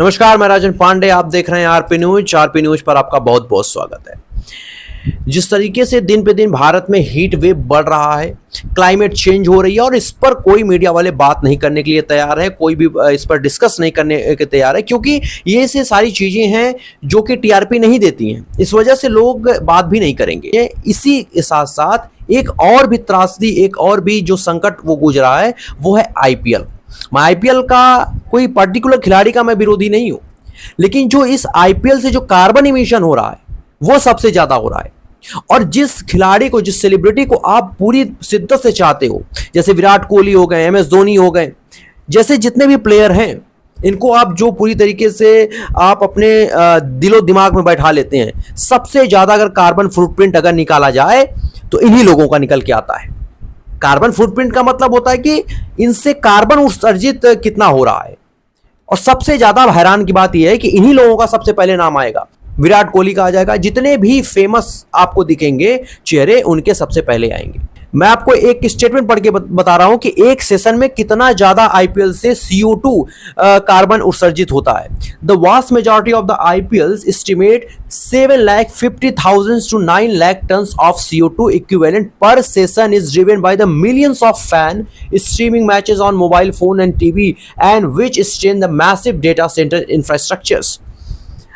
नमस्कार, मैं राजन पांडे। आप देख रहे हैं आरपी न्यूज। आरपी न्यूज पर आपका बहुत बहुत स्वागत है। जिस तरीके से दिन पे दिन भारत में हीट वेव बढ़ रहा है, क्लाइमेट चेंज हो रही है और इस पर कोई मीडिया वाले बात नहीं करने के लिए तैयार है, कोई भी इस पर डिस्कस नहीं करने के तैयार है, क्योंकि ये से सारी चीजें हैं जो कि टीआरपी नहीं देती हैं। इस वजह से लोग बात भी नहीं करेंगे। इसी के साथ साथ एक और भी त्रासदी, एक और भी जो संकट वो गुजरा है वो है आईपीएल। मैं आईपीएल का कोई पर्टिकुलर खिलाड़ी का मैं विरोधी नहीं हूं, लेकिन जो इस आईपीएल से जो कार्बन इमिशन हो रहा है वो सबसे ज्यादा हो रहा है। और जिस खिलाड़ी को, जिस सेलिब्रिटी को आप पूरी शिद्दत से चाहते हो, जैसे विराट कोहली हो गए, एमएस धोनी हो गए, जैसे जितने भी प्लेयर हैं, इनको आप जो पूरी तरीके से आप अपने दिलो दिमाग में बैठा लेते हैं, सबसे ज्यादा अगर कार्बन फुटप्रिंट अगर निकाला जाए तो इन्हीं लोगों का निकल के आता है। कार्बन फुटप्रिंट का मतलब होता है कि इनसे कार्बन उत्सर्जित कितना हो रहा है। और सबसे ज्यादा हैरान की बात यह है कि इन्हीं लोगों का सबसे पहले नाम आएगा। विराट कोहली का आ जाएगा, जितने भी फेमस आपको दिखेंगे चेहरे उनके सबसे पहले आएंगे। मैं आपको एक स्टेटमेंट पढ़ के बता रहा हूं कि एक सेशन में कितना ज्यादा आईपीएल से CO2 कार्बन उत्सर्जित होता है। The vast majority of the IPLs estimate 7,50,000 to 9 lakh tons of CO2 equivalent per session is driven by the millions of fan streaming matches on mobile phone and TV and which strain the massive data center infrastructures।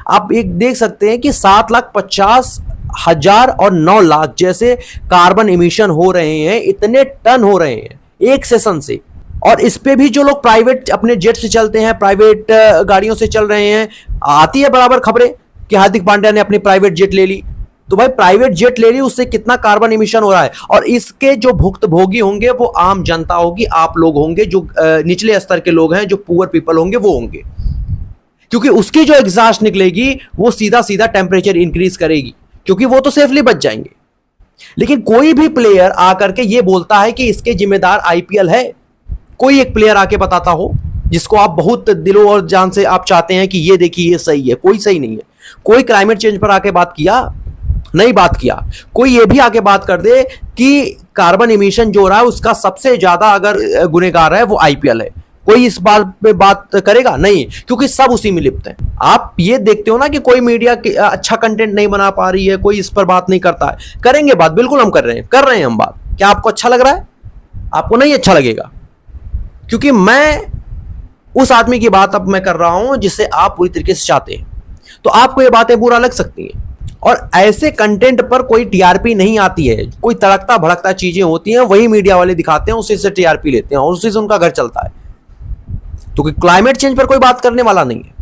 आप एक देख सकते हैं कि 7,50,000 और 9 लाख जैसे carbon emission हो रहे हैं, इतने टन हो रहे हैं एक सेशन से। और इस पे भी जो लोग प्राइवेट अपने जेट से चलते हैं, प्राइवेट गाड़ियों से चल रहे हैं, आती है बराबर खबरें कि हार्दिक पांड्या ने अपनी प्राइवेट जेट ले ली। तो भाई प्राइवेट जेट ले ली, उससे कितना कार्बन इमिशन हो रहा है। और इसके जो भुक्तभोगी होंगे वो आम जनता होगी, आप लोग होंगे, जो निचले स्तर के लोग हैं, जो पुअर पीपल होंगे वो होंगे, क्योंकि उसकी जो एग्जॉस्ट निकलेगी वो सीधा सीधा टेम्परेचर इंक्रीज करेगी, क्योंकि वो तो सेफली बच जाएंगे। लेकिन कोई भी प्लेयर आकर के ये बोलता है कि इसके जिम्मेदार आईपीएल है। कोई एक प्लेयर आके बताता हो जिसको आप बहुत दिलों और जान से आप चाहते हैं कि ये देखिए ये सही है। कोई सही नहीं है। कोई क्लाइमेट चेंज पर आके बात किया? नहीं बात किया। कोई ये भी आके बात कर दे कि कार्बन इमिशन जो हो रहा है उसका सबसे ज्यादा अगर गुनहगार है वो आईपीएल है, कोई इस बात पे बात करेगा? नहीं, क्योंकि सब उसी में लिप्त हैं। आप ये देखते हो ना कि कोई मीडिया अच्छा कंटेंट नहीं बना पा रही है, कोई इस पर बात नहीं करता है। करेंगे बात, बिल्कुल हम कर रहे हैं हम बात। क्या आपको अच्छा लग रहा है? आपको नहीं अच्छा लगेगा, क्योंकि मैं उस आदमी की बात अब मैं कर रहा हूं जिसे आप पूरी तरीके से चाहते हैं। तो आपको ये बातें बुरा लग सकती हैं, और ऐसे कंटेंट पर कोई टीआरपी नहीं आती है। कोई तड़कता भड़कता चीजें होती हैं, वही मीडिया वाले दिखाते हैं, उसी से टीआरपी लेते हैं और उसी से उनका घर चलता है। तो क्लाइमेट चेंज पर कोई बात करने वाला नहीं है।